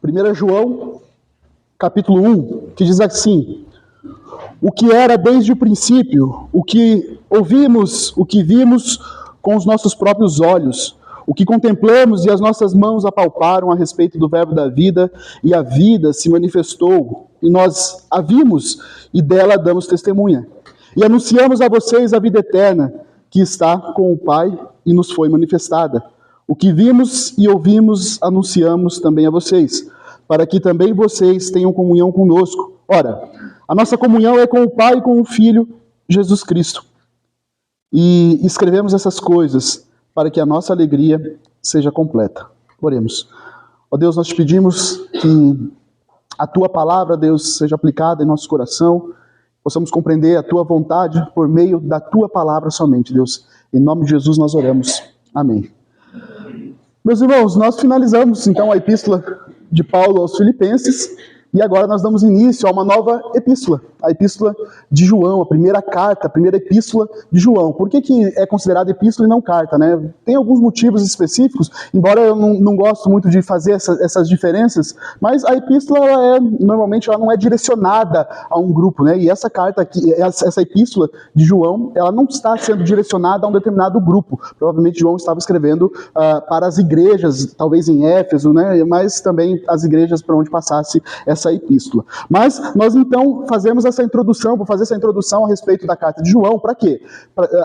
1 João, capítulo 1, que diz assim: o que era desde o princípio, o que ouvimos, o que vimos com os nossos próprios olhos, o que contemplamos e as nossas mãos apalparam a respeito do verbo da vida, e a vida se manifestou, e nós a vimos, e dela damos testemunha. E anunciamos a vocês a vida eterna, que está com o Pai e nos foi manifestada. O que vimos e ouvimos, anunciamos também a vocês, para que também vocês tenham comunhão conosco. Ora, a nossa comunhão é com o Pai e com o Filho, Jesus Cristo. E escrevemos essas coisas para que a nossa alegria seja completa. Oremos. Ó Deus, nós te pedimos que a Tua palavra, Deus, seja aplicada em nosso coração, possamos compreender a Tua vontade por meio da Tua palavra somente, Deus. Em nome de Jesus nós oramos. Amém. Meus irmãos, nós finalizamos então a epístola de Paulo aos Filipenses, e agora nós damos início a uma nova epístola, a epístola de João, a primeira carta, a primeira epístola de João. Por que é considerada epístola e não carta, né? Tem alguns motivos específicos, embora eu não gosto muito de fazer essas diferenças, mas a epístola, normalmente, ela não é direcionada a um grupo, né? E essa carta aqui, essa epístola de João, ela não está sendo direcionada a um determinado grupo. Provavelmente João estava escrevendo para as igrejas, talvez em Éfeso, né? Mas também as igrejas para onde passasse essa epístola. Mas nós então fazemos essa introdução, vou fazer essa introdução a respeito da carta de João, para quê?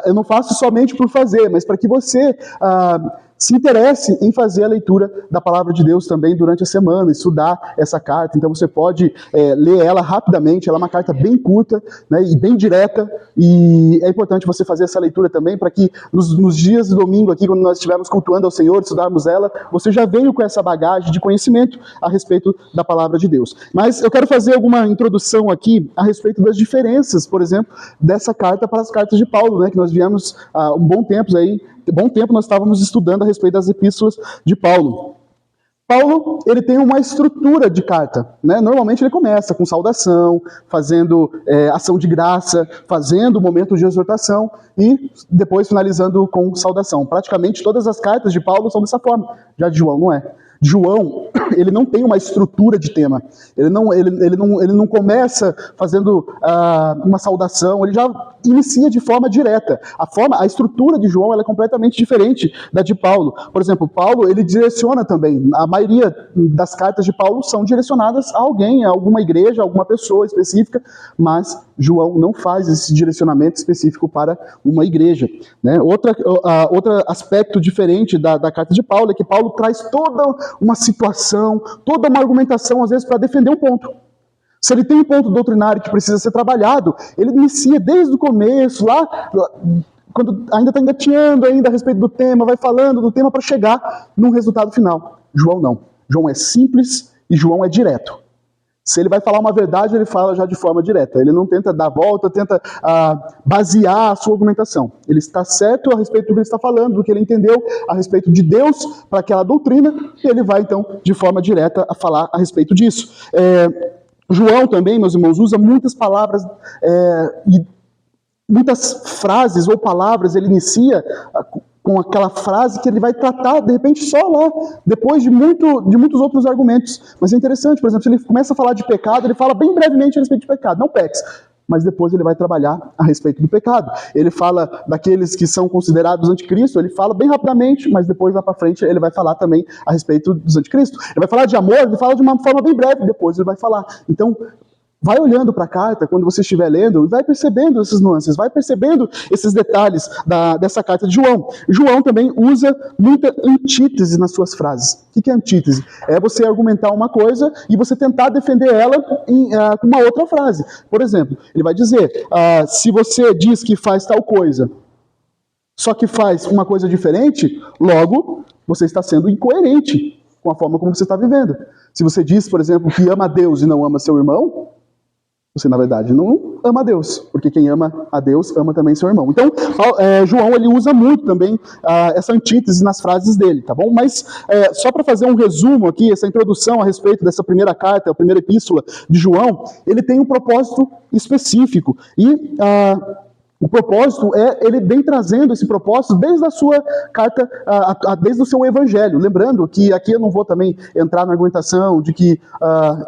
Eu não faço somente por fazer, mas para que você se interesse em fazer a leitura da palavra de Deus também durante a semana, estudar essa carta. Então você pode ler ela rapidamente, ela é uma carta bem curta, né, e bem direta, e é importante você fazer essa leitura também para que nos dias de domingo aqui, quando nós estivermos cultuando ao Senhor, estudarmos ela, você já veio com essa bagagem de conhecimento a respeito da palavra de Deus. Mas eu quero fazer alguma introdução aqui a respeito das diferenças, por exemplo, dessa carta para as cartas de Paulo, né, que nós viemos há um bom tempo nós estávamos estudando a respeito das epístolas de Paulo. Paulo, ele tem uma estrutura de carta, né? Normalmente ele começa com saudação, fazendo ação de graça, fazendo o momento de exortação e depois finalizando com saudação. Praticamente todas as cartas de Paulo são dessa forma, já de João não é. João, ele não tem uma estrutura de tema. Ele não começa fazendo uma saudação, ele já inicia de forma direta. A estrutura de João ela é completamente diferente da de Paulo. Por exemplo, Paulo, ele direciona também. A maioria das cartas de Paulo são direcionadas a alguém, a alguma igreja, a alguma pessoa específica, mas João não faz esse direcionamento específico para uma igreja, né? Outro aspecto diferente da carta de Paulo é que Paulo traz toda uma situação, toda uma argumentação, às vezes, para defender um ponto. Se ele tem um ponto doutrinário que precisa ser trabalhado, ele inicia desde o começo, lá quando ainda está engateando ainda a respeito do tema, vai falando do tema para chegar num resultado final. João não. João é simples e João é direto. Se ele vai falar uma verdade, ele fala já de forma direta. Ele não tenta dar volta, tenta basear a sua argumentação. Ele está certo a respeito do que ele está falando, do que ele entendeu a respeito de Deus para aquela doutrina, e ele vai, então, de forma direta a falar a respeito disso. João também, meus irmãos, usa muitas palavras e muitas frases ou palavras, ele inicia com aquela frase que ele vai tratar, de repente, só lá, depois de muitos outros argumentos. Mas é interessante, por exemplo, se ele começa a falar de pecado, ele fala bem brevemente a respeito de pecado, não peques, mas depois ele vai trabalhar a respeito do pecado. Ele fala daqueles que são considerados anticristo, ele fala bem rapidamente, mas depois lá para frente ele vai falar também a respeito dos anticristos. Ele vai falar de amor, ele fala de uma forma bem breve, depois ele vai falar. Então, vai olhando para a carta, quando você estiver lendo, e vai percebendo essas nuances, vai percebendo esses detalhes dessa carta de João. João também usa muita antítese nas suas frases. O que é antítese? É você argumentar uma coisa e você tentar defender ela com uma outra frase. Por exemplo, ele vai dizer, se você diz que faz tal coisa, só que faz uma coisa diferente, logo você está sendo incoerente com a forma como você está vivendo. Se você diz, por exemplo, que ama a Deus e não ama seu irmão, você, na verdade, não ama a Deus, porque quem ama a Deus ama também seu irmão. Então, João, ele usa muito também essa antítese nas frases dele, tá bom? Mas, só para fazer um resumo aqui, essa introdução a respeito dessa primeira carta, a primeira epístola de João, ele tem um propósito específico. E O propósito ele vem trazendo esse propósito desde a sua carta, desde o seu evangelho. Lembrando que aqui eu não vou também entrar na argumentação de que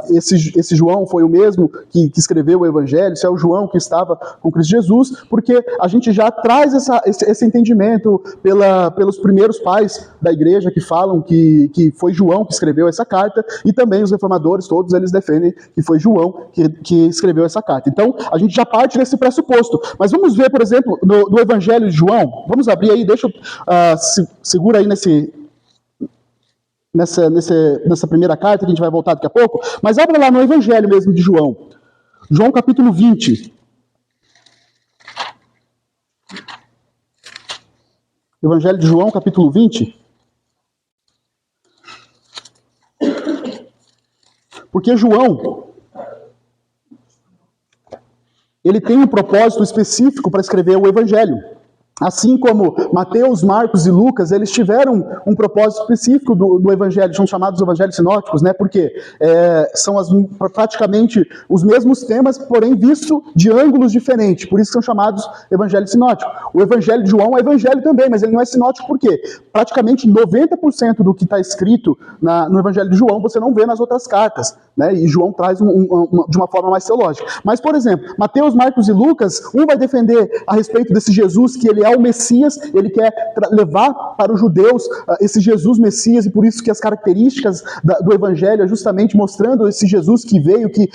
esse João foi o mesmo que escreveu o evangelho, se é o João que estava com Cristo Jesus, porque a gente já traz esse entendimento pelos primeiros pais da igreja que falam que foi João que escreveu essa carta, e também os reformadores, todos eles defendem que foi João que escreveu essa carta. Então, a gente já parte desse pressuposto. Mas vamos ver, por exemplo, no Evangelho de João. Vamos abrir aí, segura aí nessa primeira carta, que a gente vai voltar daqui a pouco. Mas abre lá no Evangelho mesmo de João. João capítulo 20. Evangelho de João capítulo 20. Porque João, ele tem um propósito específico para escrever o Evangelho. Assim como Mateus, Marcos e Lucas, eles tiveram um propósito específico do Evangelho, são chamados Evangelhos sinóticos, né? Porque são praticamente os mesmos temas, porém visto de ângulos diferentes, por isso são chamados Evangelhos sinóticos. O Evangelho de João é Evangelho também, mas ele não é sinótico por quê? Praticamente 90% do que está escrito no Evangelho de João você não vê nas outras cartas, né? E João traz de uma forma mais teológica. Mas, por exemplo, Mateus, Marcos e Lucas, um vai defender a respeito desse Jesus, que ele é o Messias, ele quer levar para os judeus esse Jesus Messias, e por isso que as características do Evangelho é justamente mostrando esse Jesus que veio, que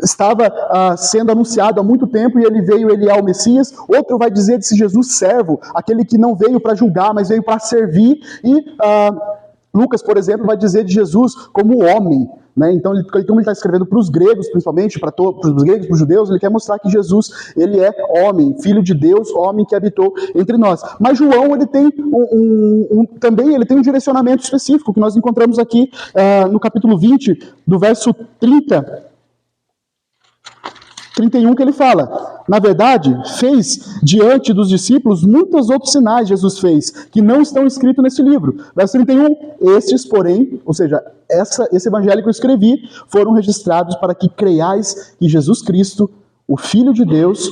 estava sendo anunciado há muito tempo, e ele veio, ele é o Messias. Outro vai dizer desse Jesus servo, aquele que não veio para julgar, mas veio para servir. E Lucas, por exemplo, vai dizer de Jesus como homem, né? Então, como ele está escrevendo para os gregos, principalmente, para os gregos, para os judeus, ele quer mostrar que Jesus, ele é homem, filho de Deus, homem que habitou entre nós. Mas João, ele tem também ele tem um direcionamento específico, que nós encontramos aqui no capítulo 20, do verso 31, que ele fala: na verdade, fez diante dos discípulos muitos outros sinais Jesus fez, que não estão escritos nesse livro. Verso 31, estes, porém, ou seja, esse evangelho que eu escrevi, foram registrados para que creiais que Jesus Cristo, o Filho de Deus,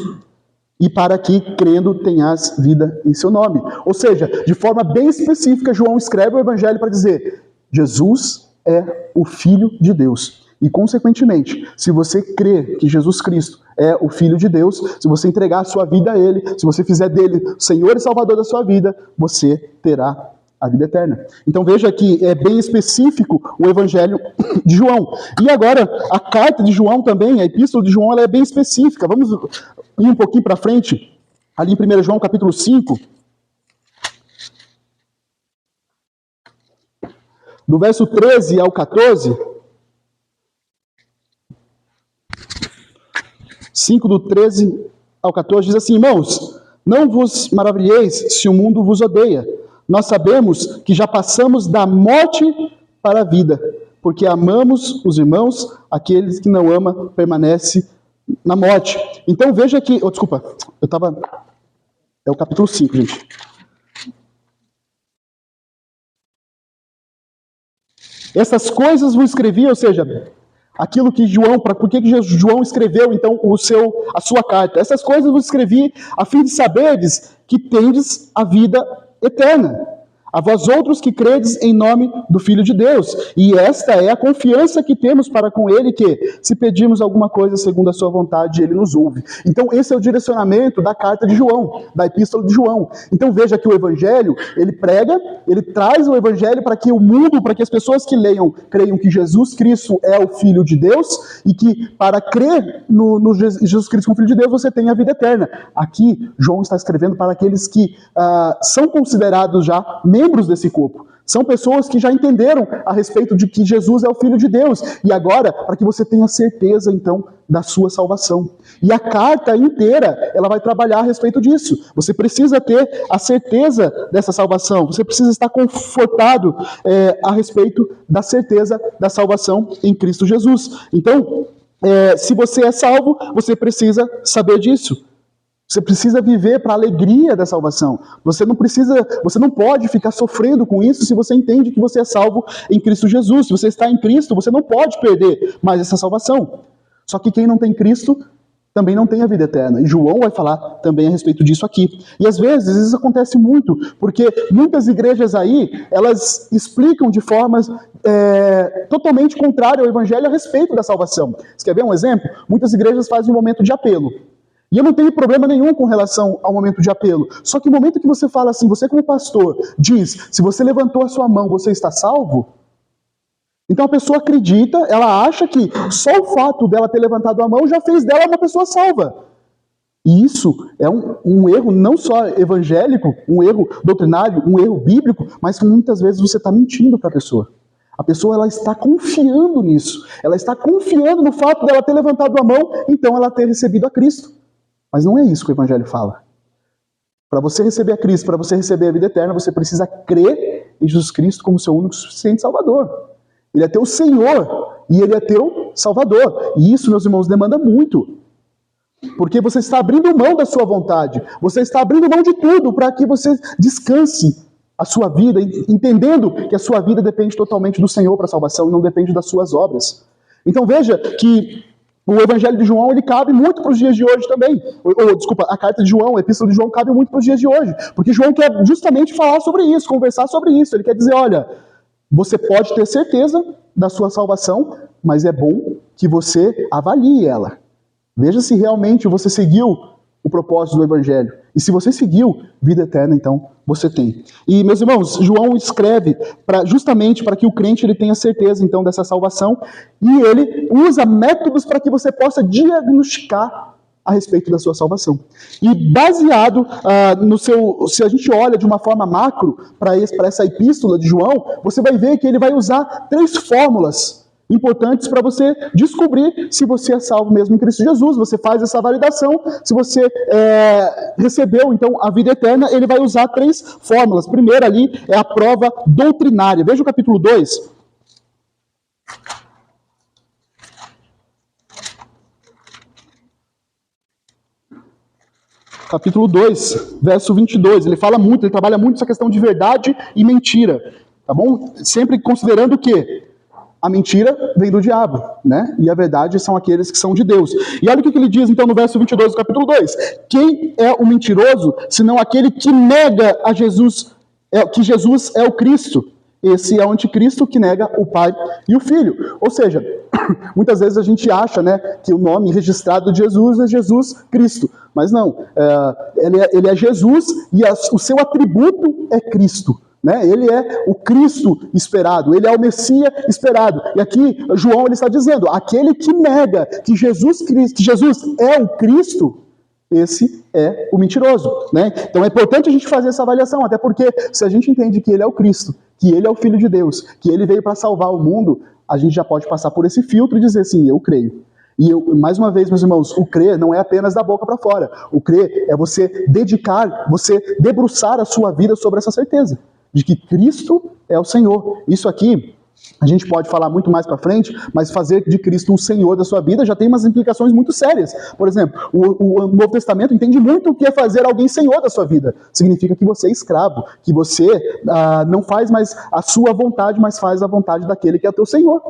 e para que, crendo, tenhas vida em seu nome. Ou seja, de forma bem específica, João escreve o evangelho para dizer: Jesus é o Filho de Deus. E, consequentemente, se você crê que Jesus Cristo é o Filho de Deus, se você entregar a sua vida a Ele, se você fizer dele Senhor e Salvador da sua vida, você terá a vida eterna. Então veja que é bem específico o Evangelho de João. E agora, a carta de João também, a epístola de João, ela é bem específica. Vamos ir um pouquinho para frente, ali em 1 João capítulo 5, do verso 13 ao 14... 5 do 13 ao 14 diz assim: irmãos, não vos maravilheis se o mundo vos odeia. Nós sabemos que já passamos da morte para a vida, porque amamos os irmãos, aqueles que não amam permanece na morte. Então veja que... É o capítulo 5, gente. Essas coisas vos escrevi, ou seja... aquilo que por que João escreveu então a sua carta? Essas coisas vos escrevi a fim de saberdes que tendes a vida eterna, a vós outros que credes em nome do Filho de Deus. E esta é a confiança que temos para com Ele, que se pedirmos alguma coisa segundo a sua vontade, Ele nos ouve. Então esse é o direcionamento da carta de João, da epístola de João. Então veja que o Evangelho, ele prega, ele traz o Evangelho para que o mundo, para que as pessoas que leiam, creiam que Jesus Cristo é o Filho de Deus, e que para crer no Jesus Cristo como Filho de Deus, você tem a vida eterna. Aqui, João está escrevendo para aqueles que são considerados já membros desse corpo. São pessoas que já entenderam a respeito de que Jesus é o Filho de Deus. E agora, para que você tenha certeza, então, da sua salvação. E a carta inteira, ela vai trabalhar a respeito disso. Você precisa ter a certeza dessa salvação. Você precisa estar confortado a respeito da certeza da salvação em Cristo Jesus. Então, se você é salvo, você precisa saber disso. Você precisa viver para a alegria da salvação. Você não pode ficar sofrendo com isso se você entende que você é salvo em Cristo Jesus. Se você está em Cristo, você não pode perder mais essa salvação. Só que quem não tem Cristo também não tem a vida eterna. E João vai falar também a respeito disso aqui. E às vezes isso acontece muito, porque muitas igrejas aí, elas explicam de formas totalmente contrárias ao evangelho a respeito da salvação. Você quer ver um exemplo? Muitas igrejas fazem um momento de apelo. E eu não tenho problema nenhum com relação ao momento de apelo. Só que o momento que você fala assim, você como pastor, diz, se você levantou a sua mão, você está salvo? Então a pessoa acredita, ela acha que só o fato dela ter levantado a mão já fez dela uma pessoa salva. E isso é um erro não só evangélico, um erro doutrinário, um erro bíblico, mas que muitas vezes você está mentindo para a pessoa. A pessoa ela está confiando nisso. Ela está confiando no fato dela ter levantado a mão, então ela ter recebido a Cristo. Mas não é isso que o evangelho fala. Para você receber a Cristo, para você receber a vida eterna, você precisa crer em Jesus Cristo como seu único e suficiente Salvador. Ele é teu Senhor e Ele é teu Salvador. E isso, meus irmãos, demanda muito. Porque você está abrindo mão da sua vontade. Você está abrindo mão de tudo para que você descanse a sua vida, entendendo que a sua vida depende totalmente do Senhor para a salvação e não depende das suas obras. Então veja que o Evangelho de João ele cabe muito para os dias de hoje também. Desculpa, a carta de João, a epístola de João cabe muito para os dias de hoje. Porque João quer justamente falar sobre isso, conversar sobre isso. Ele quer dizer, olha, você pode ter certeza da sua salvação, mas é bom que você avalie ela. Veja se realmente você seguiu o propósito do Evangelho. E se você seguiu, vida eterna, então, você tem. E, meus irmãos, João escreve justamente para que o crente ele tenha certeza, então, dessa salvação. E ele usa métodos para que você possa diagnosticar a respeito da sua salvação. E baseado no seu... Se a gente olha de uma forma macro para essa epístola de João, você vai ver que ele vai usar 3 fórmulas importantes para você descobrir se você é salvo mesmo em Cristo Jesus. Você faz essa validação. Se você recebeu, então, a vida eterna, ele vai usar 3 fórmulas. Primeiro ali é a prova doutrinária. Veja o capítulo 2. Capítulo 2, verso 22. Ele fala muito, ele trabalha muito essa questão de verdade e mentira. Tá bom? Sempre considerando que a mentira vem do diabo, né? E a verdade são aqueles que são de Deus. E olha o que ele diz, então, no verso 22 do capítulo 2. Quem é o mentiroso, senão aquele que nega a Jesus, que Jesus é o Cristo? Esse é o anticristo que nega o Pai e o Filho. Ou seja, muitas vezes a gente acha, né, que o nome registrado de Jesus é Jesus Cristo. Mas não, ele é Jesus e o seu atributo é Cristo. Né? Ele é o Cristo esperado, ele é o Messias esperado. E aqui João ele está dizendo, aquele que nega que Jesus é o Cristo, esse é o mentiroso. Né? Então é importante a gente fazer essa avaliação, até porque se a gente entende que ele é o Cristo, que ele é o Filho de Deus, que ele veio para salvar o mundo, a gente já pode passar por esse filtro e dizer assim, eu creio. E mais uma vez, meus irmãos, o crer não é apenas da boca para fora. O crer é você dedicar, você debruçar a sua vida sobre essa certeza de que Cristo é o Senhor. Isso aqui, a gente pode falar muito mais para frente, mas fazer de Cristo o Senhor da sua vida já tem umas implicações muito sérias. Por exemplo, o Novo Testamento entende muito o que é fazer alguém Senhor da sua vida. Significa que você é escravo, que você não faz mais a sua vontade, mas faz a vontade daquele que é o teu Senhor.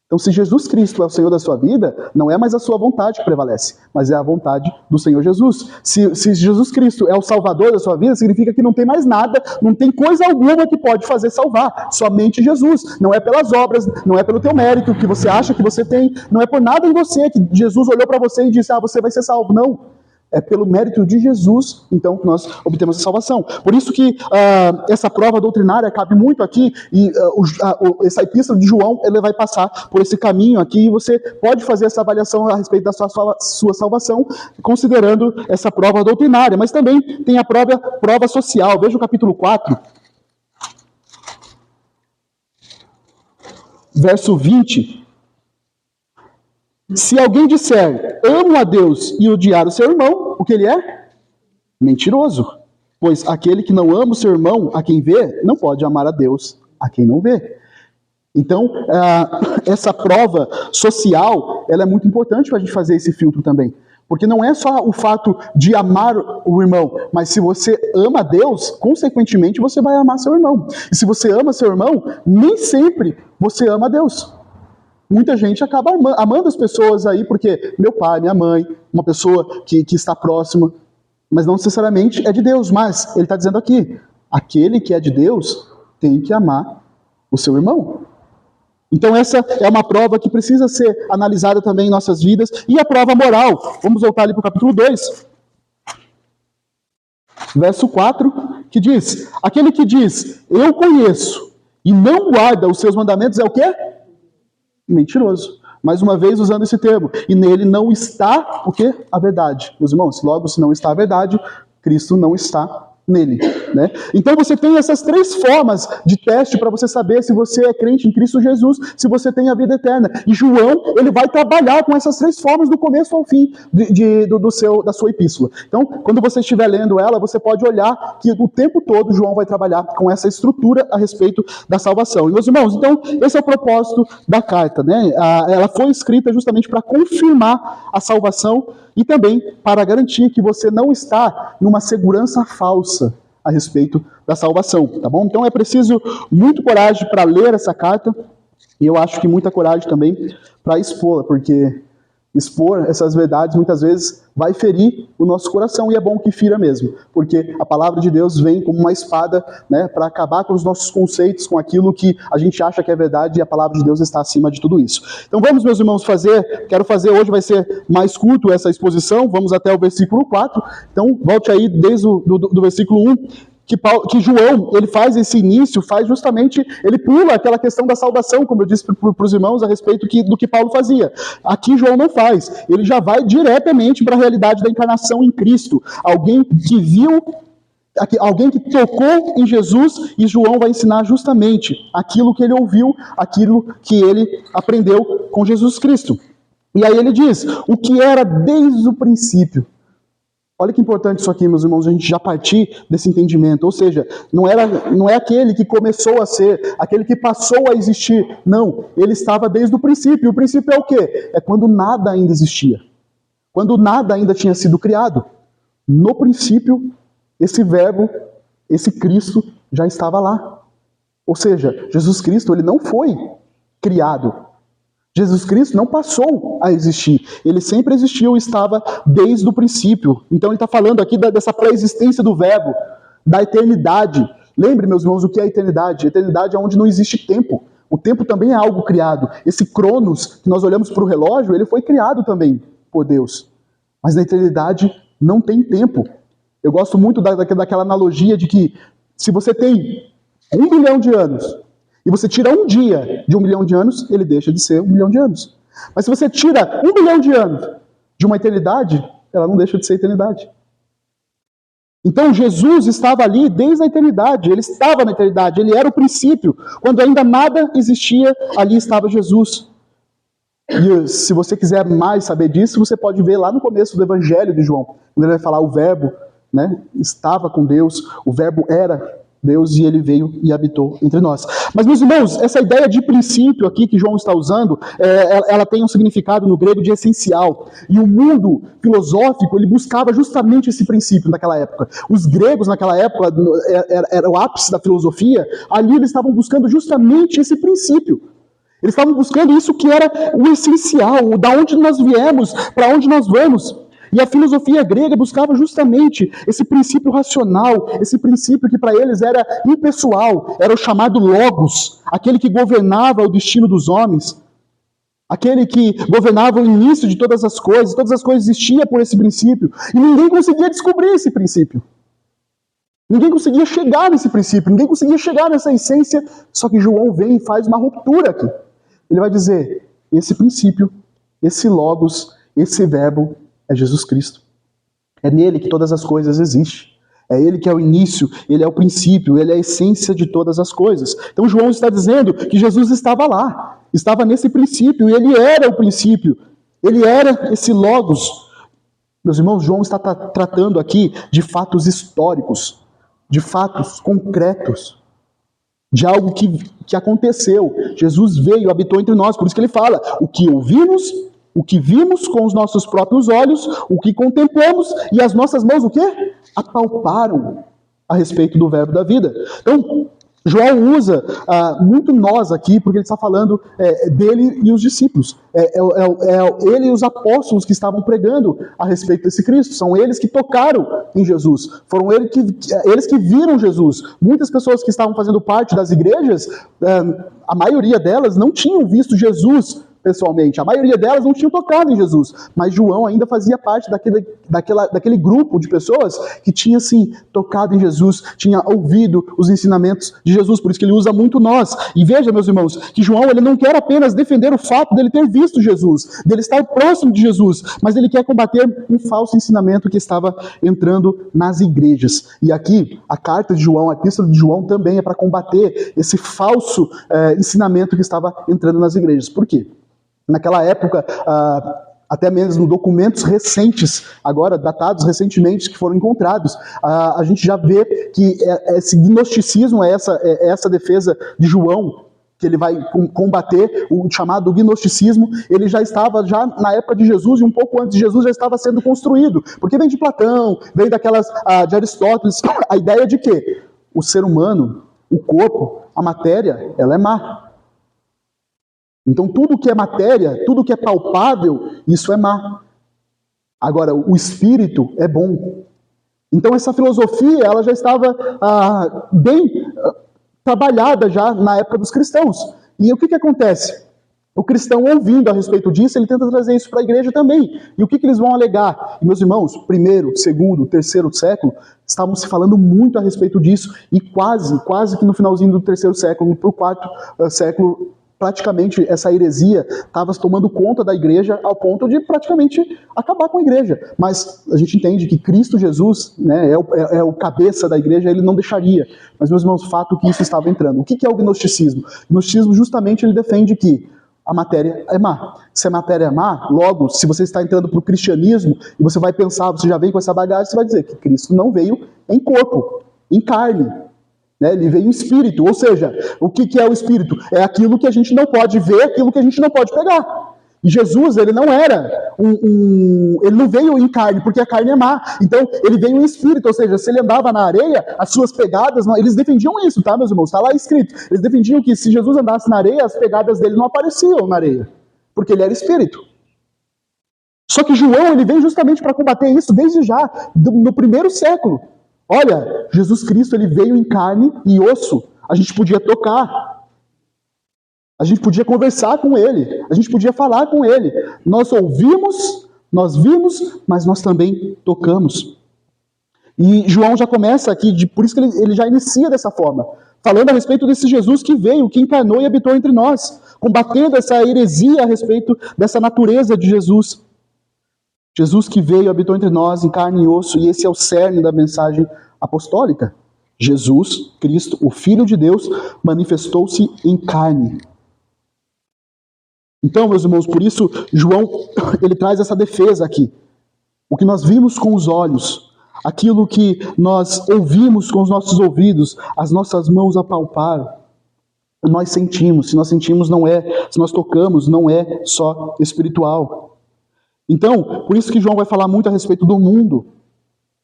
Então, se Jesus Cristo é o Senhor da sua vida, não é mais a sua vontade que prevalece, mas é a vontade do Senhor Jesus. Se Jesus Cristo é o Salvador da sua vida, significa que não tem mais nada, não tem coisa alguma que pode fazer salvar, somente Jesus. Não é pelas obras, não é pelo teu mérito que você acha que você tem, não é por nada em você que Jesus olhou para você e disse, você vai ser salvo. Não. É pelo mérito de Jesus, então, que nós obtemos a salvação. Por isso que essa prova doutrinária cabe muito aqui, e essa epístola de João, ele vai passar por esse caminho aqui, e você pode fazer essa avaliação a respeito da sua salvação, considerando essa prova doutrinária. Mas também tem a prova social. Veja o capítulo 4, verso 20. Se alguém disser, amo a Deus e odiar o seu irmão, o que ele é? Mentiroso. Pois aquele que não ama o seu irmão, a quem vê, não pode amar a Deus, a quem não vê. Então, essa prova social, ela é muito importante para a gente fazer esse filtro também. Porque não é só o fato de amar o irmão, mas se você ama a Deus, consequentemente você vai amar seu irmão. E se você ama seu irmão, nem sempre você ama a Deus. Muita gente acaba amando as pessoas aí, porque meu pai, minha mãe, uma pessoa que está próxima, mas não necessariamente é de Deus. Mas ele está dizendo aqui, aquele que é de Deus tem que amar o seu irmão. Então essa é uma prova que precisa ser analisada também em nossas vidas. E a prova moral, vamos voltar ali para o capítulo 2. Verso 4, que diz, aquele que diz, eu conheço, e não guarda os seus mandamentos, é o quê? Mentiroso. Mais uma vez usando esse termo. E nele não está o quê? A verdade. Meus irmãos, logo se não está a verdade, Cristo não está nele, né? Então você tem essas três formas de teste para você saber se você é crente em Cristo Jesus, se você tem a vida eterna. E João, ele vai trabalhar com essas três formas do começo ao fim da sua epístola. Então, quando você estiver lendo ela, você pode olhar que o tempo todo João vai trabalhar com essa estrutura a respeito da salvação. E, meus irmãos, então, esse é o propósito da carta, né? Ela foi escrita justamente para confirmar a salvação e também para garantir que você não está numa segurança falsa a respeito da salvação, tá bom? Então é preciso muito coragem para ler essa carta, e eu acho que muita coragem também para expô-la, porque expor essas verdades muitas vezes vai ferir o nosso coração, e é bom que fira mesmo, porque a palavra de Deus vem como uma espada, né, para acabar com os nossos conceitos, com aquilo que a gente acha que é verdade, e a palavra de Deus está acima de tudo isso. Então vamos, meus irmãos, quero fazer hoje, vai ser mais curto essa exposição, vamos até o versículo 4, então volte aí desde do versículo 1, que João, ele faz esse início, ele pula aquela questão da salvação, como eu disse para os irmãos a respeito do que Paulo fazia. Aqui João não faz, ele já vai diretamente para a realidade da encarnação em Cristo. Alguém que viu, alguém que tocou em Jesus, e João vai ensinar justamente aquilo que ele ouviu, aquilo que ele aprendeu com Jesus Cristo. E aí ele diz, o que era desde o princípio. Olha que importante isso aqui, meus irmãos, a gente já partir desse entendimento. Ou seja, não é aquele que começou a ser, aquele que passou a existir. Não, ele estava desde o princípio. E o princípio é o quê? É quando nada ainda existia. Quando nada ainda tinha sido criado. No princípio, esse verbo, esse Cristo já estava lá. Ou seja, Jesus Cristo, ele não foi criado. Jesus Cristo não passou a existir. Ele sempre existiu e estava desde o princípio. Então ele está falando aqui dessa pré-existência do verbo, da eternidade. Lembre, meus irmãos, o que é a eternidade? A eternidade é onde não existe tempo. O tempo também é algo criado. Esse Cronos, que nós olhamos para o relógio, ele foi criado também por Deus. Mas na eternidade não tem tempo. Eu gosto muito daquela analogia de que se você tem 1 bilhão de anos, e você tira um dia de 1 milhão de anos, ele deixa de ser 1 milhão de anos. Mas se você tira 1 bilhão de anos de uma eternidade, ela não deixa de ser eternidade. Então Jesus estava ali desde a eternidade, ele estava na eternidade, ele era o princípio. Quando ainda nada existia, ali estava Jesus. E se você quiser mais saber disso, você pode ver lá no começo do Evangelho de João, quando ele vai falar o verbo, né, estava com Deus, o verbo era Deus e ele veio e habitou entre nós. Mas, meus irmãos, essa ideia de princípio aqui que João está usando, ela tem um significado no grego de essencial. E o mundo filosófico, ele buscava justamente esse princípio naquela época. Os gregos naquela época, era o ápice da filosofia, ali eles estavam buscando justamente esse princípio. Eles estavam buscando isso que era o essencial, da onde nós viemos, para onde nós vamos. E a filosofia grega buscava justamente esse princípio racional, esse princípio que para eles era impessoal, era o chamado logos, aquele que governava o destino dos homens, aquele que governava o início de todas as coisas existiam por esse princípio, e ninguém conseguia descobrir esse princípio. Ninguém conseguia chegar nesse princípio, ninguém conseguia chegar nessa essência, só que João vem e faz uma ruptura aqui. Ele vai dizer, esse princípio, esse logos, esse verbo, é Jesus Cristo. É nele que todas as coisas existem. É ele que é o início, ele é o princípio, ele é a essência de todas as coisas. Então João está dizendo que Jesus estava lá, estava nesse princípio, e ele era o princípio, ele era esse logos. Meus irmãos, João está tratando aqui de fatos históricos, de fatos concretos, de algo que aconteceu. Jesus veio, habitou entre nós, por isso que ele fala, o que ouvimos, o que vimos com os nossos próprios olhos, o que contemplamos, e as nossas mãos o quê? Apalparam a respeito do verbo da vida. Então, João usa muito nós aqui, porque ele está falando dele e os discípulos. Ele e os apóstolos que estavam pregando a respeito desse Cristo. São eles que tocaram em Jesus. Foram eles que viram Jesus. Muitas pessoas que estavam fazendo parte das igrejas, a maioria delas não tinham visto Jesus pessoalmente. A maioria delas não tinham tocado em Jesus, mas João ainda fazia parte daquele grupo de pessoas que tinha, sim, tocado em Jesus, tinha ouvido os ensinamentos de Jesus, por isso que ele usa muito nós. E veja, meus irmãos, que João ele não quer apenas defender o fato dele ter visto Jesus, dele estar próximo de Jesus, mas ele quer combater um falso ensinamento que estava entrando nas igrejas. E aqui, a carta de João, a epístola de João também é para combater esse falso ensinamento que estava entrando nas igrejas. Por quê? Naquela época, até mesmo documentos recentes, agora datados recentemente, que foram encontrados, a gente já vê que esse gnosticismo, essa defesa de João, que ele vai combater, o chamado gnosticismo, ele já estava já na época de Jesus, e um pouco antes de Jesus já estava sendo construído, porque vem de Platão, vem de Aristóteles, a ideia de que o ser humano, o corpo, a matéria, ela é má. Então tudo que é matéria, tudo que é palpável, isso é má. Agora, o espírito é bom. Então essa filosofia, ela já estava bem trabalhada já na época dos cristãos. E o que acontece? O cristão, ouvindo a respeito disso, ele tenta trazer isso para a igreja também. E o que eles vão alegar? E, meus irmãos, primeiro, segundo, terceiro século, estavam se falando muito a respeito disso, e quase que no finalzinho do terceiro século, para o quarto século, praticamente essa heresia estava tomando conta da igreja ao ponto de praticamente acabar com a igreja. Mas a gente entende que Cristo Jesus, né, é o cabeça da igreja, ele não deixaria. Mas, meus irmãos, fato que isso estava entrando. O que é o gnosticismo? O gnosticismo justamente ele defende que a matéria é má. Se a matéria é má, logo, se você está entrando para o cristianismo e você vai pensar, você já vem com essa bagagem, você vai dizer que Cristo não veio em corpo, em carne. Ele veio em espírito, ou seja, o que é o espírito? É aquilo que a gente não pode ver, aquilo que a gente não pode pegar. E Jesus, ele não era ele não veio em carne, porque a carne é má. Então, ele veio em espírito, ou seja, se ele andava na areia, as suas pegadas, eles defendiam isso, tá, meus irmãos? Está lá escrito. Eles defendiam que se Jesus andasse na areia, as pegadas dele não apareciam na areia, porque ele era espírito. Só que João, ele veio justamente para combater isso desde já, no primeiro século. Olha, Jesus Cristo, ele veio em carne e osso. A gente podia tocar. A gente podia conversar com ele. A gente podia falar com ele. Nós ouvimos, nós vimos, mas nós também tocamos. E João já começa aqui, por isso que ele já inicia dessa forma, falando a respeito desse Jesus que veio, que encarnou e habitou entre nós, combatendo essa heresia a respeito dessa natureza de Jesus. Jesus que veio, habitou entre nós em carne e osso, e esse é o cerne da mensagem apostólica. Jesus, Cristo, o Filho de Deus, manifestou-se em carne. Então, meus irmãos, por isso, João, ele traz essa defesa aqui. O que nós vimos com os olhos, aquilo que nós ouvimos com os nossos ouvidos, as nossas mãos apalparam, nós sentimos. Se nós sentimos, se nós tocamos, não é só espiritual. Então, por isso que João vai falar muito a respeito do mundo,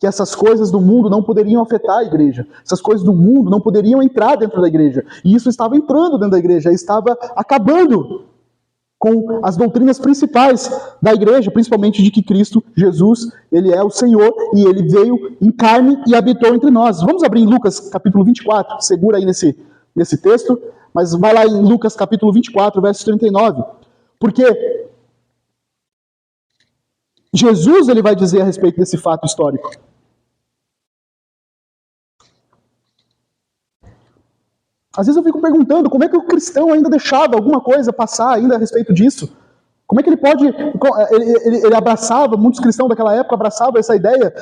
que essas coisas do mundo não poderiam afetar a igreja, essas coisas do mundo não poderiam entrar dentro da igreja, e isso estava entrando dentro da igreja, estava acabando com as doutrinas principais da igreja, principalmente de que Cristo, Jesus, ele é o Senhor, e ele veio em carne e habitou entre nós. Vamos abrir em Lucas capítulo 24, segura aí nesse texto, mas vai lá em Lucas capítulo 24, verso 39, porque Jesus ele vai dizer a respeito desse fato histórico. Às vezes eu fico perguntando como é que o cristão ainda deixava alguma coisa passar ainda a respeito disso. Como é que ele pode... Ele abraçava, muitos cristãos daquela época abraçavam essa ideia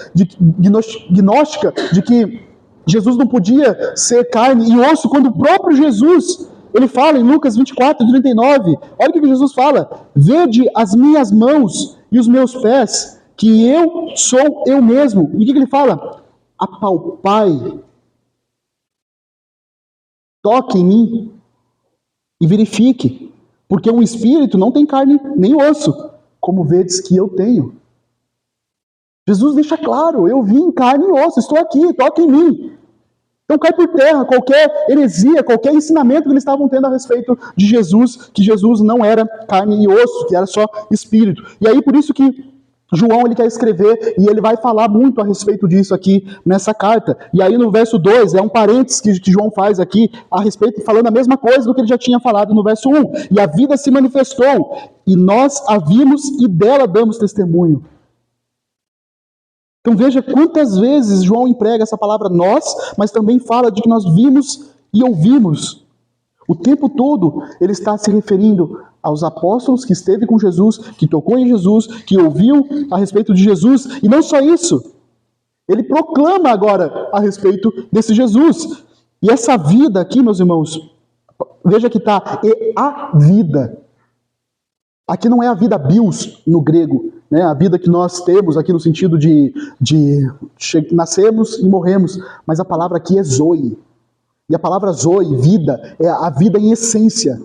gnóstica de que Jesus não podia ser carne e osso, quando o próprio Jesus, ele fala em Lucas 24, 39, olha o que Jesus fala: vede as minhas mãos e os meus pés, que eu sou eu mesmo. E o que ele fala? Apalpai, toque em mim e verifique, porque um espírito não tem carne nem osso, como vedes que eu tenho. Jesus deixa claro: eu vim em carne e osso, estou aqui, toque em mim. Então cai por terra qualquer heresia, qualquer ensinamento que eles estavam tendo a respeito de Jesus, que Jesus não era carne e osso, que era só espírito. E aí por isso que João ele quer escrever e ele vai falar muito a respeito disso aqui nessa carta. E aí no verso 2, é um parênteses que João faz aqui a respeito, falando a mesma coisa do que ele já tinha falado no verso 1. E a vida se manifestou, e nós a vimos e dela damos testemunho. Então veja quantas vezes João emprega essa palavra nós, mas também fala de que nós vimos e ouvimos. O tempo todo ele está se referindo aos apóstolos que esteve com Jesus, que tocou em Jesus, que ouviu a respeito de Jesus. E não só isso, ele proclama agora a respeito desse Jesus. E essa vida aqui, meus irmãos, veja que está, é a vida. Aqui não é a vida bios no grego, né? A vida que nós temos aqui no sentido de nascemos e morremos, mas a palavra aqui é zoe. E a palavra zoe, vida, é a vida em essência.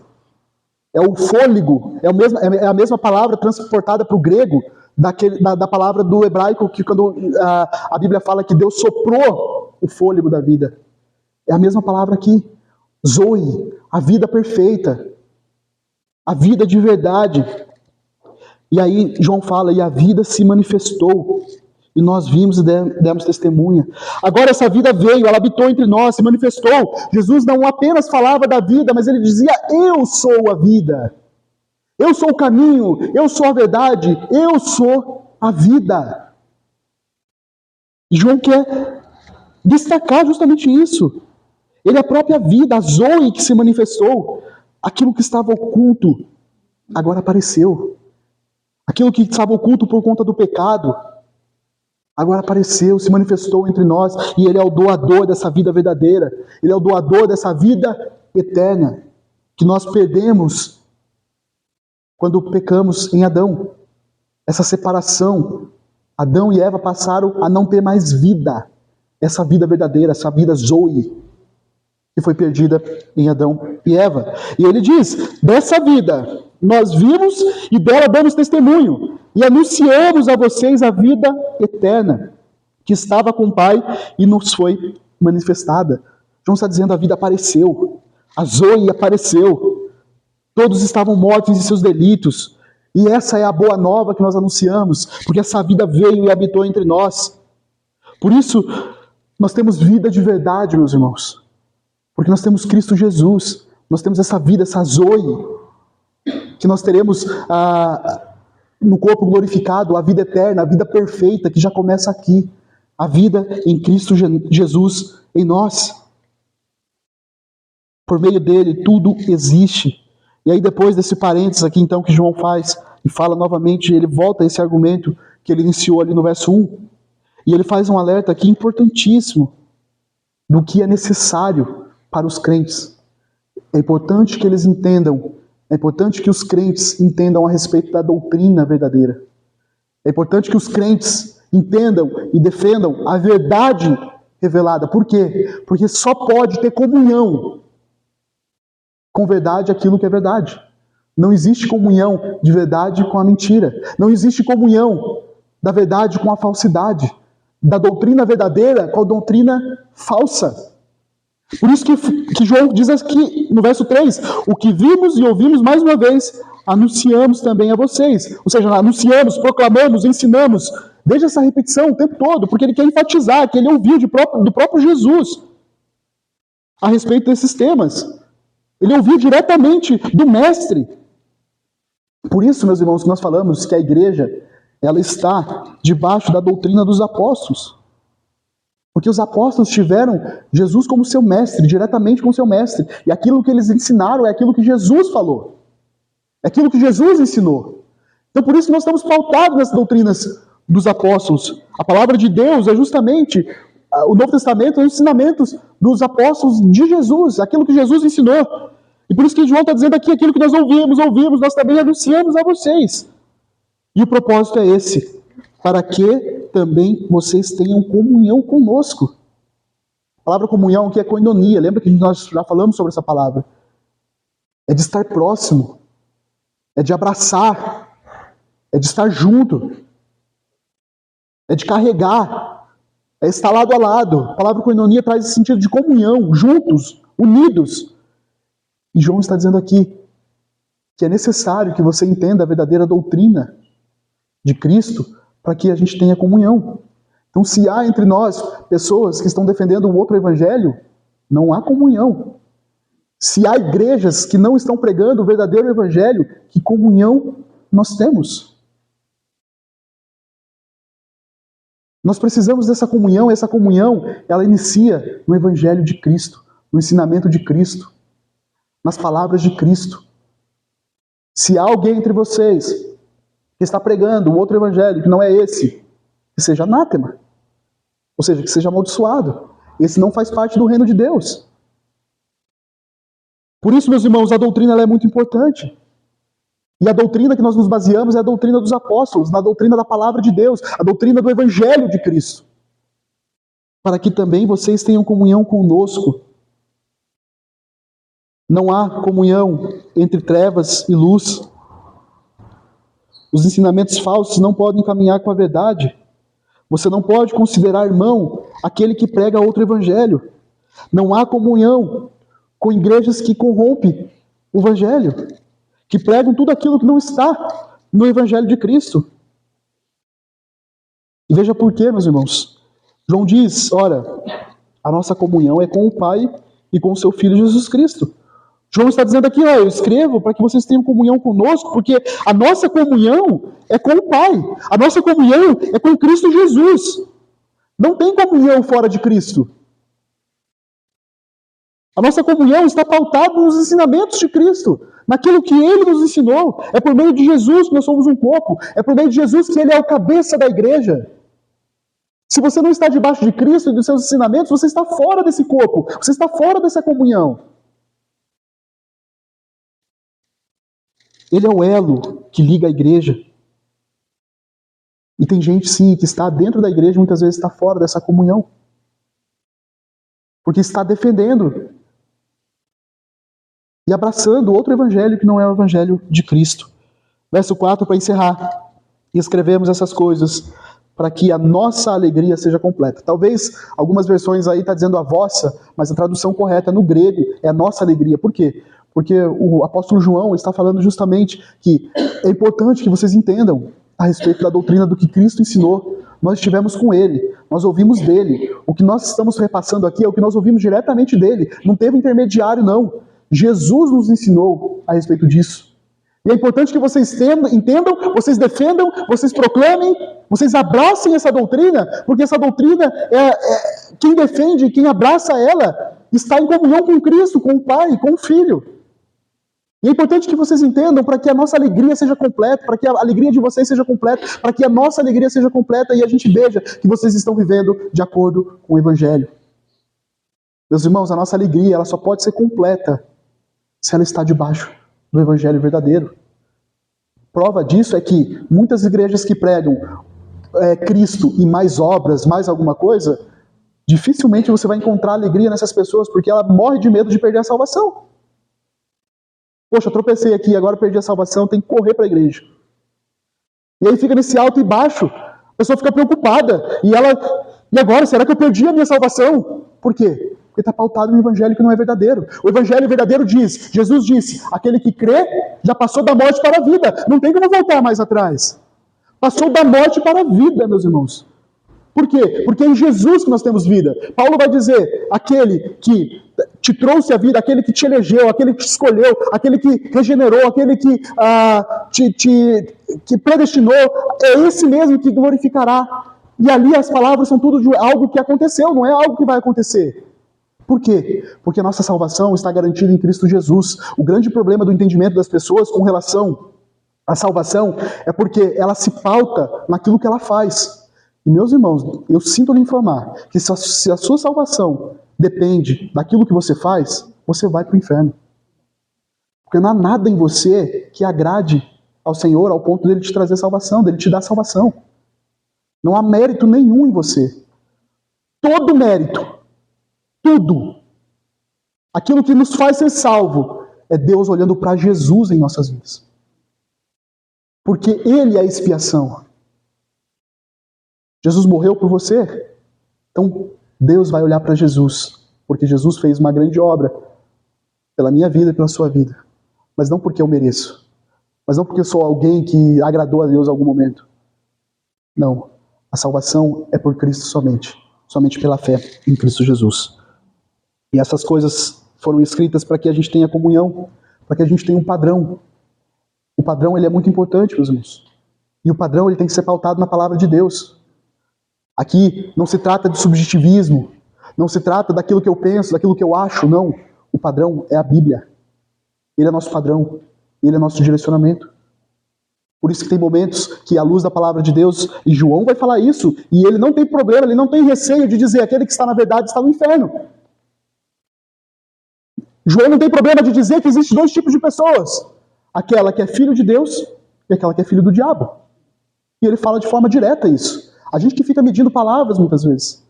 É o fôlego, é a mesma palavra transportada para o grego da palavra do hebraico, que quando a Bíblia fala que Deus soprou o fôlego da vida. É a mesma palavra aqui, zoe, a vida perfeita, a vida de verdade. E aí João fala, e a vida se manifestou, e nós vimos e demos testemunha. Agora essa vida veio, ela habitou entre nós, se manifestou. Jesus não apenas falava da vida, mas ele dizia, eu sou a vida. Eu sou o caminho, eu sou a verdade, eu sou a vida. E João quer destacar justamente isso. Ele é a própria vida, a zoe que se manifestou. Aquilo que estava oculto, agora apareceu. Aquilo que estava oculto por conta do pecado, agora apareceu, se manifestou entre nós, e Ele é o doador dessa vida verdadeira. Ele é o doador dessa vida eterna, que nós perdemos quando pecamos em Adão. Essa separação, Adão e Eva passaram a não ter mais vida. Essa vida verdadeira, essa vida zoe, que foi perdida em Adão e Eva. E ele diz, dessa vida nós vimos e dela damos testemunho, e anunciamos a vocês a vida eterna, que estava com o Pai e nos foi manifestada. João está dizendo, a vida apareceu, a zoe apareceu, todos estavam mortos em seus delitos, e essa é a boa nova que nós anunciamos, porque essa vida veio e habitou entre nós. Por isso, nós temos vida de verdade, meus irmãos. Porque nós temos Cristo Jesus, nós temos essa vida, essa zoe, que nós teremos no corpo glorificado, a vida eterna, a vida perfeita, que já começa aqui. A vida em Cristo Jesus em nós. Por meio dele, tudo existe. E aí depois desse parênteses aqui, então, que João faz, e fala novamente, ele volta a esse argumento que ele iniciou ali no verso 1, e ele faz um alerta aqui importantíssimo do que é necessário para os crentes. É importante que eles entendam, é importante que os crentes entendam a respeito da doutrina verdadeira. É importante que os crentes entendam e defendam a verdade revelada. Por quê? Porque só pode ter comunhão com verdade aquilo que é verdade. Não existe comunhão de verdade com a mentira. Não existe comunhão da verdade com a falsidade. Da doutrina verdadeira com a doutrina falsa. Por isso que João diz aqui no verso 3, o que vimos e ouvimos mais uma vez, anunciamos também a vocês. Ou seja, anunciamos, proclamamos, ensinamos. Veja essa repetição o tempo todo, porque ele quer enfatizar que ele ouviu do próprio Jesus a respeito desses temas. Ele ouviu diretamente do Mestre. Por isso, meus irmãos, que nós falamos que a igreja ela está debaixo da doutrina dos apóstolos. Porque os apóstolos tiveram Jesus como seu mestre, diretamente como seu mestre. E aquilo que eles ensinaram é aquilo que Jesus falou. É aquilo que Jesus ensinou. Então por isso nós estamos pautados nas doutrinas dos apóstolos. A palavra de Deus é justamente, o Novo Testamento, os ensinamentos dos apóstolos de Jesus. Aquilo que Jesus ensinou. E por isso que João está dizendo aqui, aquilo que nós ouvimos, nós também anunciamos a vocês. E o propósito é esse. Para que também vocês tenham comunhão conosco. A palavra comunhão aqui é koinonia. Lembra que nós já falamos sobre essa palavra? É de estar próximo. É de abraçar. É de estar junto. É de carregar. É estar lado a lado. A palavra koinonia traz esse sentido de comunhão, juntos, unidos. E João está dizendo aqui que é necessário que você entenda a verdadeira doutrina de Cristo para que a gente tenha comunhão. Então, se há entre nós pessoas que estão defendendo um outro evangelho, não há comunhão. Se há igrejas que não estão pregando o verdadeiro evangelho, que comunhão nós temos? Nós precisamos dessa comunhão, e essa comunhão, ela inicia no evangelho de Cristo, no ensinamento de Cristo, nas palavras de Cristo. Se há alguém entre vocês que está pregando um outro evangelho que não é esse, que seja anátema, ou seja, que seja amaldiçoado. Esse não faz parte do reino de Deus. Por isso, meus irmãos, a doutrina ela é muito importante. E a doutrina que nós nos baseamos é a doutrina dos apóstolos, na doutrina da palavra de Deus, a doutrina do evangelho de Cristo. Para que também vocês tenham comunhão conosco. Não há comunhão entre trevas e luz. Os ensinamentos falsos não podem caminhar com a verdade. Você não pode considerar irmão aquele que prega outro evangelho. Não há comunhão com igrejas que corrompem o evangelho, que pregam tudo aquilo que não está no evangelho de Cristo. E veja por quê, meus irmãos. João diz, ora, a nossa comunhão é com o Pai e com o seu Filho Jesus Cristo. João está dizendo aqui, eu escrevo para que vocês tenham comunhão conosco, porque a nossa comunhão é com o Pai. A nossa comunhão é com Cristo Jesus. Não tem comunhão fora de Cristo. A nossa comunhão está pautada nos ensinamentos de Cristo, naquilo que Ele nos ensinou. É por meio de Jesus que nós somos um corpo. É por meio de Jesus que Ele é o cabeça da igreja. Se você não está debaixo de Cristo e dos seus ensinamentos, você está fora desse corpo. Você está fora dessa comunhão. Ele é o elo que liga a igreja. E tem gente, sim, que está dentro da igreja e muitas vezes está fora dessa comunhão. Porque está defendendo e abraçando outro evangelho que não é o evangelho de Cristo. Verso 4, para encerrar. E escrevemos essas coisas para que a nossa alegria seja completa. Talvez algumas versões aí estão dizendo a vossa, mas a tradução correta no grego é a nossa alegria. Por quê? Porque o apóstolo João está falando justamente que é importante que vocês entendam a respeito da doutrina do que Cristo ensinou. Nós estivemos com Ele, nós ouvimos dele. O que nós estamos repassando aqui é o que nós ouvimos diretamente dele. Não teve intermediário, não. Jesus nos ensinou a respeito disso. E é importante que vocês entendam, vocês defendam, vocês proclamem, vocês abracem essa doutrina, porque essa doutrina, quem defende, quem abraça ela, está em comunhão com Cristo, com o Pai, com o Filho. E é importante que vocês entendam para que a nossa alegria seja completa, para que a alegria de vocês seja completa, para que a nossa alegria seja completa e a gente veja que vocês estão vivendo de acordo com o Evangelho. Meus irmãos, a nossa alegria ela só pode ser completa se ela está debaixo do Evangelho verdadeiro. Prova disso é que muitas igrejas que pregam Cristo e mais obras, mais alguma coisa, dificilmente você vai encontrar alegria nessas pessoas, porque ela morre de medo de perder a salvação. Poxa, tropecei aqui, agora perdi a salvação, tem que correr para a igreja. E aí fica nesse alto e baixo. A pessoa fica preocupada. E agora, será que eu perdi a minha salvação? Por quê? Porque está pautado no evangelho que não é verdadeiro. O evangelho verdadeiro diz, Jesus disse, aquele que crê já passou da morte para a vida. Não tem como voltar mais atrás. Passou da morte para a vida, meus irmãos. Por quê? Porque é em Jesus que nós temos vida. Paulo vai dizer, aquele que te trouxe a vida, aquele que te elegeu, aquele que te escolheu, aquele que regenerou, aquele que te predestinou, é esse mesmo que glorificará. E ali as palavras são tudo de algo que aconteceu, não é algo que vai acontecer. Por quê? Porque a nossa salvação está garantida em Cristo Jesus. O grande problema do entendimento das pessoas com relação à salvação é porque ela se pauta naquilo que ela faz. E meus irmãos, eu sinto lhe informar que se a sua salvação depende daquilo que você faz, você vai para o inferno. Porque não há nada em você que agrade ao Senhor ao ponto dele te trazer salvação, dele te dar salvação. Não há mérito nenhum em você. Todo mérito, tudo, aquilo que nos faz ser salvo, é Deus olhando para Jesus em nossas vidas. Porque Ele é a expiação. Jesus morreu por você, Então, Deus vai olhar para Jesus, porque Jesus fez uma grande obra pela minha vida e pela sua vida. Mas não porque eu mereço. Mas não porque eu sou alguém que agradou a Deus em algum momento. Não. A salvação é por Cristo somente. Somente pela fé em Cristo Jesus. E essas coisas foram escritas para que a gente tenha comunhão, para que a gente tenha um padrão. O padrão ele é muito importante, meus irmãos. E o padrão ele tem que ser pautado na palavra de Deus. Aqui não se trata de subjetivismo, não se trata daquilo que eu penso, daquilo que eu acho, não. O padrão é a Bíblia. Ele é nosso padrão, ele é nosso direcionamento. Por isso que tem momentos que, à luz da palavra de Deus, e João vai falar isso, e ele não tem problema, ele não tem receio de dizer aquele que está na verdade está no inferno. João não tem problema de dizer que existem dois tipos de pessoas. Aquela que é filho de Deus e aquela que é filho do diabo. E ele fala de forma direta isso. A gente que fica medindo palavras muitas vezes.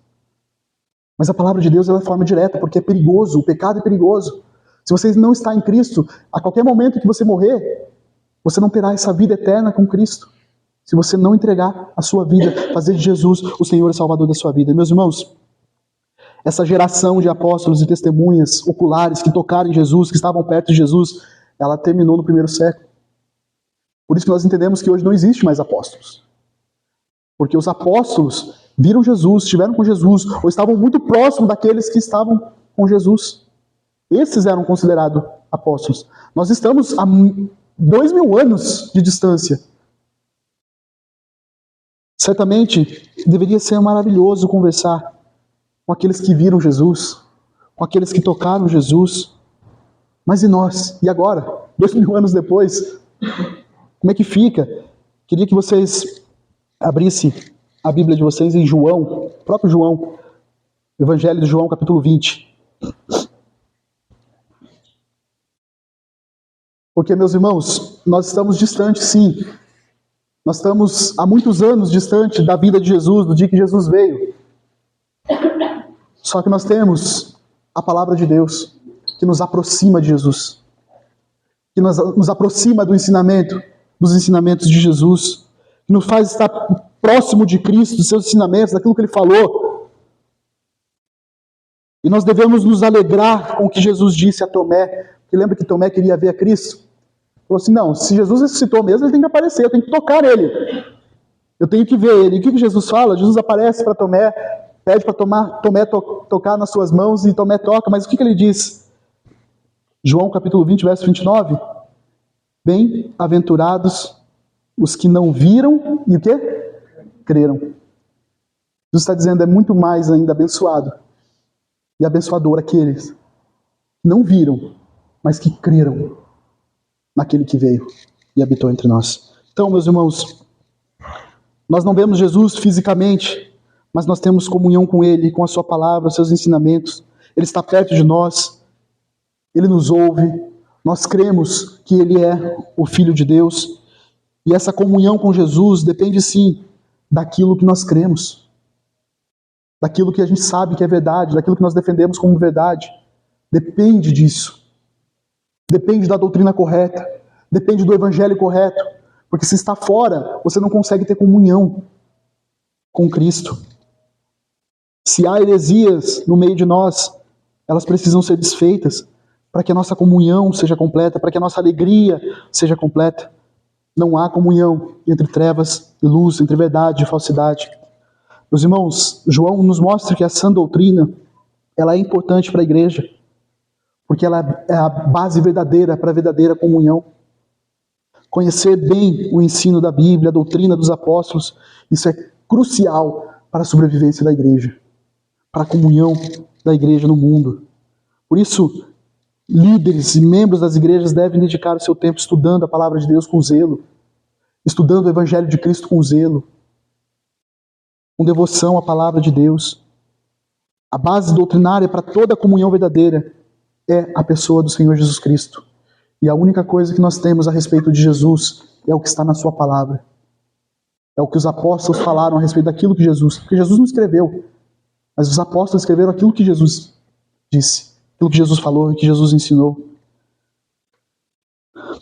Mas a palavra de Deus ela é de forma direta, porque é perigoso, o pecado é perigoso. Se você não está em Cristo, a qualquer momento que você morrer, você não terá essa vida eterna com Cristo. Se você não entregar a sua vida, fazer de Jesus o Senhor e Salvador da sua vida. Meus irmãos, essa geração de apóstolos e testemunhas oculares que tocaram em Jesus, que estavam perto de Jesus, ela terminou no primeiro século. Por isso que nós entendemos que hoje não existe mais apóstolos. Porque os apóstolos viram Jesus, estiveram com Jesus, ou estavam muito próximos daqueles que estavam com Jesus. Esses eram considerados apóstolos. Nós estamos a 2000 anos de distância. Certamente, deveria ser maravilhoso conversar com aqueles que viram Jesus, com aqueles que tocaram Jesus. Mas e nós? E agora? 2000 anos depois? Como é que fica? Queria que vocês abrissem a Bíblia de vocês em João, próprio João, Evangelho de João, capítulo 20. Porque, meus irmãos, nós estamos distantes, sim. Nós estamos há muitos anos distante da vida de Jesus, do dia que Jesus veio. Só que nós temos a palavra de Deus, que nos aproxima de Jesus. Que nos aproxima do ensinamento, dos ensinamentos de Jesus. Que nos faz estar próximo de Cristo, dos seus ensinamentos, daquilo que Ele falou. E nós devemos nos alegrar com o que Jesus disse a Tomé. Porque lembra que Tomé queria ver a Cristo? Falou assim, não, se Jesus ressuscitou mesmo, Ele tem que aparecer, eu tenho que tocar nele. Eu tenho que ver Ele. E o que Jesus fala? Jesus aparece para Tomé, pede para Tomé tocar nas suas mãos, e Tomé toca, mas o que Ele diz? João capítulo 20, verso 29. Bem-aventurados os que não viram e o quê? Creram. Jesus está dizendo, é muito mais ainda abençoado e abençoador aqueles que não viram, mas que creram naquele que veio e habitou entre nós. Então, meus irmãos, nós não vemos Jesus fisicamente, mas nós temos comunhão com Ele, com a Sua palavra, os seus ensinamentos. Ele está perto de nós, Ele nos ouve, nós cremos que Ele é o Filho de Deus, e essa comunhão com Jesus depende sim daquilo que nós cremos, daquilo que a gente sabe que é verdade, daquilo que nós defendemos como verdade. Depende disso. Depende da doutrina correta, depende do evangelho correto, porque se está fora, você não consegue ter comunhão com Cristo. Se há heresias no meio de nós, elas precisam ser desfeitas para que a nossa comunhão seja completa, para que a nossa alegria seja completa. Não há comunhão entre trevas e luz, entre verdade e falsidade. Meus irmãos, João nos mostra que a sã doutrina ela é importante para a igreja, porque ela é a base verdadeira para a verdadeira comunhão. Conhecer bem o ensino da Bíblia, a doutrina dos apóstolos, isso é crucial para a sobrevivência da igreja, para a comunhão da igreja no mundo. Por isso, líderes e membros das igrejas devem dedicar o seu tempo estudando a palavra de Deus com zelo, estudando o Evangelho de Cristo com zelo, com devoção à palavra de Deus. A base doutrinária para toda a comunhão verdadeira é a pessoa do Senhor Jesus Cristo. E a única coisa que nós temos a respeito de Jesus é o que está na sua palavra. É o que os apóstolos falaram a respeito daquilo que Jesus... Porque Jesus não escreveu, mas os apóstolos escreveram aquilo que Jesus disse, aquilo que Jesus falou e que Jesus ensinou.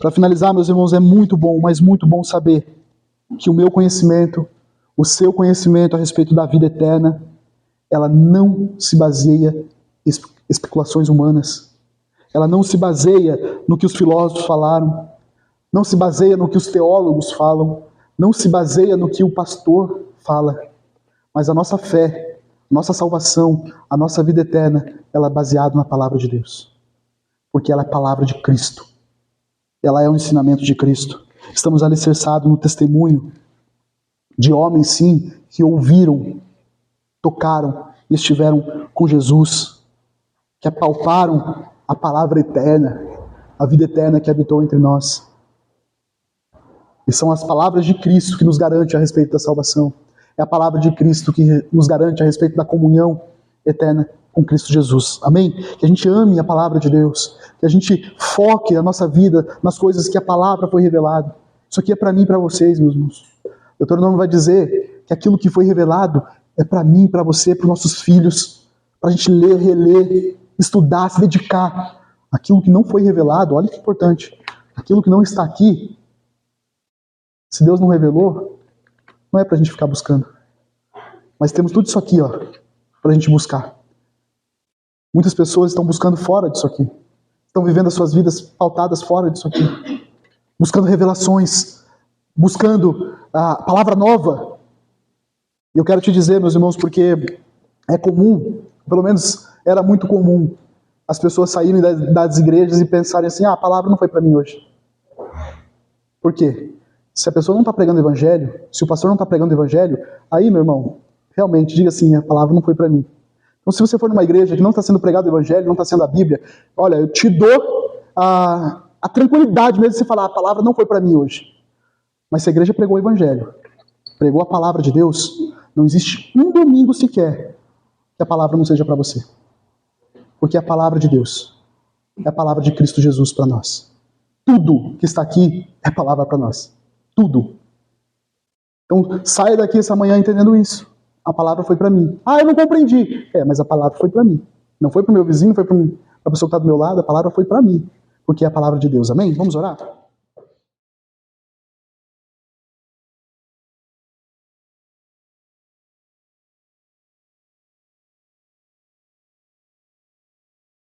Para finalizar, meus irmãos, é muito bom, mas muito bom saber que o meu conhecimento, o seu conhecimento a respeito da vida eterna, ela não se baseia em especulações humanas. Ela não se baseia no que os filósofos falaram, não se baseia no que os teólogos falam, não se baseia no que o pastor fala. Mas a nossa fé, nossa salvação, a nossa vida eterna, ela é baseada na palavra de Deus. Porque ela é a palavra de Cristo. Ela é o ensinamento de Cristo. Estamos alicerçados no testemunho de homens, sim, que ouviram, tocaram e estiveram com Jesus, que apalparam a palavra eterna, a vida eterna que habitou entre nós. E são as palavras de Cristo que nos garante a respeito da salvação. É a palavra de Cristo que nos garante a respeito da comunhão eterna com Cristo Jesus. Amém? Que a gente ame a palavra de Deus. Que a gente foque a nossa vida nas coisas que a palavra foi revelada. Isso aqui é para mim e para vocês, meus irmãos. O Deuteronômio vai dizer que aquilo que foi revelado é para mim, para você, para os nossos filhos. Para a gente ler, reler, estudar, se dedicar. Aquilo que não foi revelado, olha que importante. Aquilo que não está aqui, se Deus não revelou, não é para a gente ficar buscando. Mas temos tudo isso aqui, para a gente buscar. Muitas pessoas estão buscando fora disso aqui. Estão vivendo as suas vidas pautadas fora disso aqui. Buscando revelações. Buscando a palavra nova. E eu quero te dizer, meus irmãos, porque é comum, pelo menos era muito comum, as pessoas saírem das igrejas e pensarem assim, a palavra não foi para mim hoje. Por quê? Se a pessoa não está pregando o evangelho, se o pastor não está pregando o evangelho, aí, meu irmão, realmente, diga assim, a palavra não foi para mim. Então, se você for numa igreja que não está sendo pregado o evangelho, não está sendo a Bíblia, olha, eu te dou a tranquilidade mesmo de você falar, a palavra não foi para mim hoje. Mas se a igreja pregou o evangelho, pregou a palavra de Deus, não existe um domingo sequer que a palavra não seja para você. Porque é a palavra de Deus, é a palavra de Cristo Jesus para nós. Tudo que está aqui é palavra para nós. Tudo. Então, saia daqui essa manhã entendendo isso. A palavra foi para mim. Ah, eu não compreendi. Mas a palavra foi para mim. Não foi para o meu vizinho, não foi para a pessoa que está do meu lado, a palavra foi para mim. Porque é a palavra de Deus. Amém? Vamos orar?